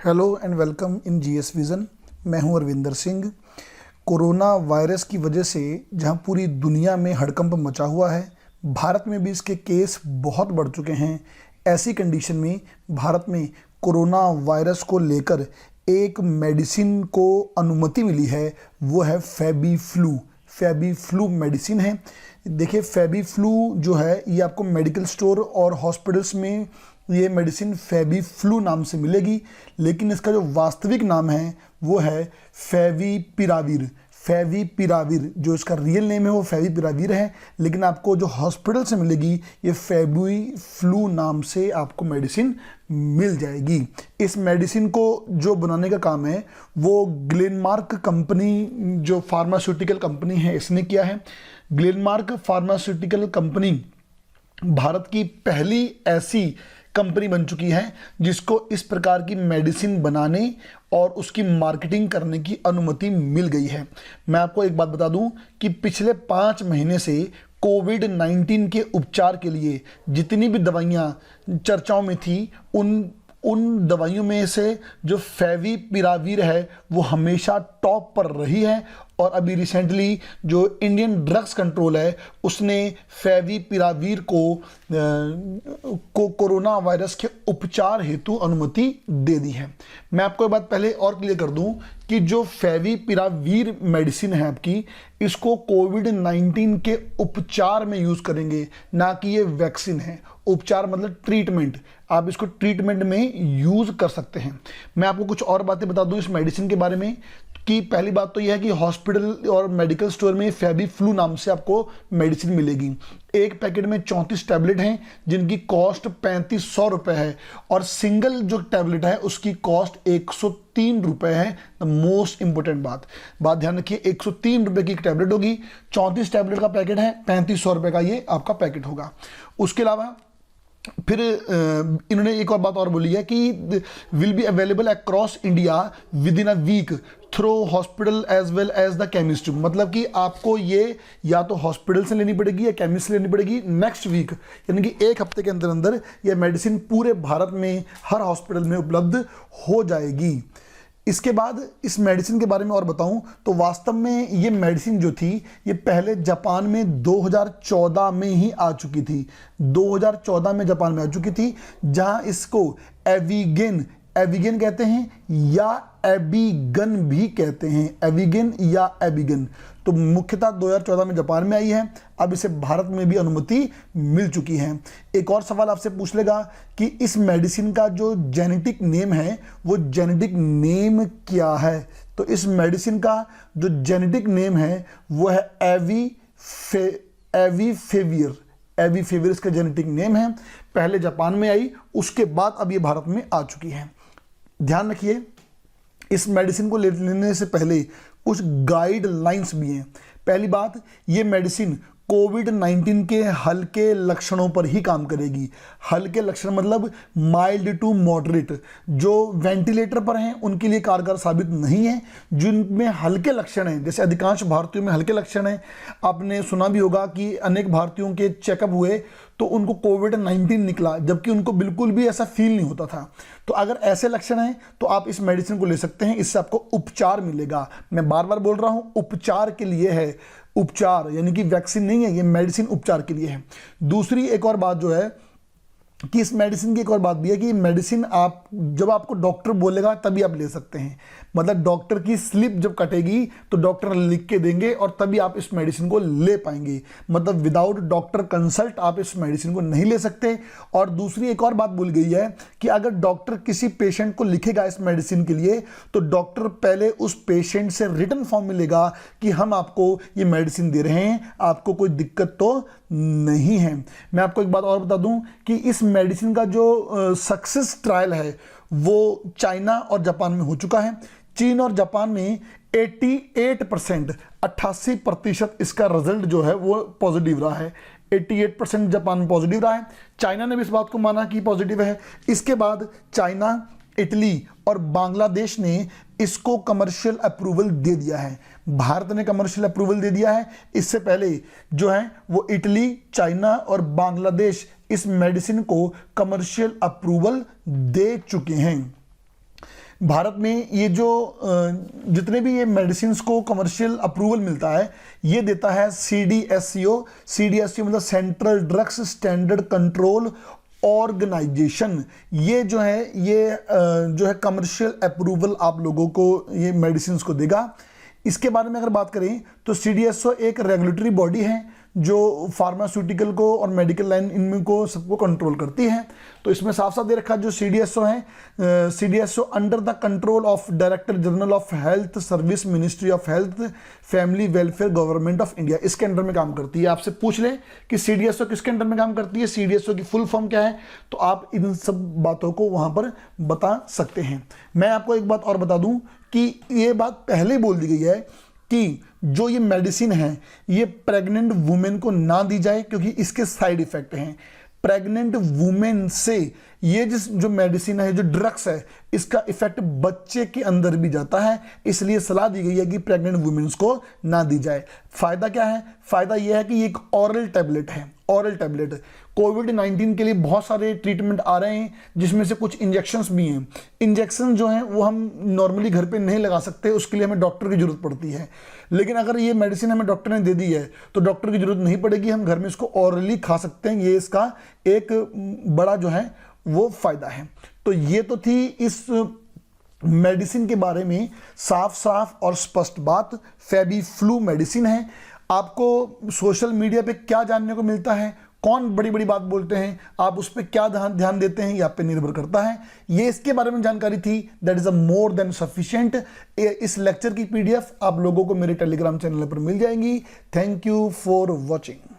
Hello and welcome in GS vision. मैं हूं Arvinder Singh. Corona virus की वजह से जहां पूरी दुनिया में हड़कंप मचा हुआ है, भारत में भी इसके केस बहुत बढ़ चुके हैं। ऐसी कंडीशन में भारत में कोरोना वायरस को लेकर एक मेडिसिन को अनुमति मिली है, वो है फेबीफ्लू। फेबीफ्लू मेडिसिन है। देखिए, फेबीफ्लू जो है ये आपको मेडिकल स्टोर और हॉस्पिटल्स में ये मेडिसिन फेबीफ्लू नाम से मिलेगी, लेकिन इसका जो वास्तविक नाम है वो है फेविपिराविर। फेविपिराविर जो इसका रियल नेम है वो फेविपिराविर है, लेकिन आपको जो हॉस्पिटल से मिलेगी ये फेबीफ्लू नाम से आपको मेडिसिन मिल जाएगी। इस मेडिसिन को जो बनाने का काम है वो ग्लेनमार्क कंपनी, जो फार्मास्यूटिकल कंपनी है, इसने किया है। ग्लेनमार्क फार्मास्यूटिकल कंपनी भारत की पहली ऐसी कंपनी बन चुकी है जिसको इस प्रकार की मेडिसिन बनाने और उसकी मार्केटिंग करने की अनुमति मिल गई है। मैं आपको एक बात बता दूं कि पिछले 5 महीने से कोविड-19 के उपचार के लिए जितनी भी दवाइयां चर्चाओं में थी, उन दवाइयों में से जो फेविपिराविर है वो हमेशा टॉप पर रही है। और अभी रिसेंटली जो इंडियन ड्रग्स कंट्रोल है उसने फेविपिराविर को कोरोना वायरस के उपचार हेतु अनुमति दे दी है। मैं आपको एक बात पहले और क्लियर कर दूं कि जो फेविपिराविर मेडिसिन है आपकी, इसको कोविड-19 के उपचार में यूज करेंगे, ना कि ये वैक्सीन है। उपचार मतलब ट्रीटमेंट, आप इसको ट्रीटमेंट में यूज कर सकते हैं। मैं आपको कुछ और बातें बता दूं इस मेडिसिन के बारे में कि पहली बात तो यह है कि हॉस्पिटल और मेडिकल स्टोर में फेबीफ्लू नाम से आपको मेडिसिन मिलेगी। एक पैकेट में 34 टैबलेट हैं जिनकी कॉस्ट 3500 रुपये है, और सिंगल जो टैबलेट है उसकी कॉस्ट 103 रुपये है। द मोस्ट इंपॉर्टेंट बात ध्यान रखिए, 103 रुपये की एक टैबलेट होगी, 34 टैबलेट का पैकेट है, 3500 रुपये का ये आपका पैकेट होगा। उसके अलावा फिर इन्होंने एक और बात और बोली है कि will be available across India within a week through hospital as well as the chemist. मतलब कि आपको ये या तो हॉस्पिटल से लेनी पड़ेगी या केमिस्ट से लेनी पड़ेगी नेक्स्ट वीक, यानी कि एक हफ्ते के अंदर अंदर ये मेडिसिन पूरे भारत में हर हॉस्पिटल में उपलब्ध हो जाएगी। इसके बाद इस मेडिसिन के बारे में और बताऊं तो वास्तव में ये मेडिसिन जो थी ये पहले जापान में 2014 में ही आ चुकी थी। 2014 में जापान में आ चुकी थी, जहां इसको एविगेन कहते हैं या एबिगन भी कहते हैं, एविगेन या एबिगन। तो मुख्यतः 2014 में जापान में आई है, अब इसे भारत में भी अनुमति मिल चुकी है। एक और सवाल आपसे पूछ लेगा कि इस मेडिसिन का जो जेनेटिक नेम है वो जेनेटिक नेम क्या है। तो इस मेडिसिन का जो जेनेटिक नेम है वो है एविफेवियर इसका जेनेटिक नेम है। पहले जापान में आई, उसके बाद अब ये भारत में आ चुकी है। ध्यान रखिए, इस मेडिसिन को लेने से पहले कुछ गाइडलाइंस भी हैं। पहली बात, ये मेडिसिन कोविड-19 के हल्के लक्षणों पर ही काम करेगी। हल्के लक्षण मतलब माइल्ड टू मॉडरेट। जो वेंटिलेटर पर हैं उनके लिए कारगर साबित नहीं है। जिनमें हल्के लक्षण हैं, जैसे अधिकांश भारतीयों में हल्के लक्षण हैं, आपने सुना भी होगा कि अनेक भारतीयों के चेकअप हुए तो उनको कोविड-19 निकला, जबकि उनको बिल्कुल भी ऐसा फील नहीं होता था। तो अगर ऐसे लक्षण हैं तो आप इस मेडिसिन को ले सकते हैं, इससे आपको उपचार मिलेगा। मैं बार बार बोल रहा हूं, उपचार के लिए है। उपचार यानी कि वैक्सीन नहीं है, ये मेडिसिन उपचार के लिए है। दूसरी एक और बात जो है कि इस मेडिसिन की एक और बात भी है कि मेडिसिन आप जब आपको डॉक्टर बोलेगा तभी आप ले सकते हैं। मतलब डॉक्टर की स्लिप जब कटेगी तो डॉक्टर लिख के देंगे और तभी आप इस मेडिसिन को ले पाएंगे। मतलब विदाउट डॉक्टर कंसल्ट आप इस मेडिसिन को नहीं ले सकते। और दूसरी एक और बात बोल गई है कि अगर डॉक्टर किसी पेशेंट को लिखेगा इस मेडिसिन के लिए तो डॉक्टर पहले उस पेशेंट से रिटन फॉर्म में लेगा कि हम आपको ये मेडिसिन दे रहे हैं, आपको कोई दिक्कत तो नहीं है। मैं आपको एक बात और बता दूं कि इस मेडिसिन का जो सक्सेस ट्रायल है वो चाइना और जापान में हो चुका है। चीन और जापान में 88% इसका रिजल्ट जो है वो पॉजिटिव रहा है। 88% जापान में पॉजिटिव रहा है। चाइना ने भी इस बात को माना कि पॉजिटिव है। इसके बाद चाइना, इटली और बांग्लादेश ने इसको कमर्शियल अप्रूवल दे दिया है। भारत ने कमर्शियल अप्रूवल दे दिया है। इससे पहले जो है वो इटली, चाइना और बांग्लादेश इस मेडिसिन को कमर्शियल अप्रूवल दे चुके हैं। भारत में ये जो जितने भी ये मेडिसिन को कमर्शियल अप्रूवल मिलता है ये देता है CDSCO। CDSCO मतलब central drugs standard control organisation. ये जो है कमर्शियल अप्रूवल आप लोगों को ये मेडिसिन को देगा। इसके बारे में अगर बात करें तो CDSCO एक रेगुलेटरी बॉडी है जो फार्मास्यूटिकल को और मेडिकल लाइन इनमें को सबको कंट्रोल करती है। तो इसमें साफ साफ दे रखा जो CDSCO है, CDSCO under the control of director general of health service, ministry of health, family welfare, government of India, इसके अंडर में काम करती है। आपसे पूछ लें कि CDSCO किसके अंडर में काम करती है, CDSCO की फुल फॉर्म क्या है, तो आप इन सब बातों को वहां पर बता सकते हैं। मैं आपको एक बात और बता दूं कि ये बात पहले बोल दी गई है कि जो ये मेडिसिन है ये प्रेग्नेंट वुमेन को ना दी जाए क्योंकि इसके साइड इफेक्ट हैं। प्रेग्नेंट वुमेन से ये जो मेडिसिन है, जो ड्रग्स है, इसका इफेक्ट बच्चे के अंदर भी जाता है, इसलिए सलाह दी गई है कि प्रेग्नेंट वुमेन्स को ना दी जाए। फायदा क्या है? फायदा यह है कि ये एक ऑरल टैबलेट है, ऑरल टैबलेट। कोविड-19 के लिए बहुत सारे ट्रीटमेंट आ रहे हैं जिसमें से कुछ इंजेक्शंस भी हैं। इंजेक्शन जो हैं वो हम नॉर्मली घर पे नहीं लगा सकते, उसके लिए हमें डॉक्टर की जरूरत पड़ती है। लेकिन अगर ये मेडिसिन हमें डॉक्टर ने दे दी है तो डॉक्टर की जरूरत नहीं पड़ेगी, हम घर में इसको ऑरली खा सकते हैं। ये इसका एक बड़ा जो है वो फायदा है। तो ये तो थी इस मेडिसिन के बारे में साफ साफ और स्पष्ट बात। फेबीफ्लू मेडिसिन है। आपको सोशल मीडिया पे क्या जानने को मिलता है, कौन बड़ी बड़ी बात बोलते हैं, आप उस पर क्या ध्यान देते हैं, ये आप पे निर्भर करता है। ये इसके बारे में जानकारी थी, that is a more than sufficient. इस लेक्चर की PDF आप लोगों को मेरे टेलीग्राम चैनल पर मिल जाएंगी। Thank you for watching.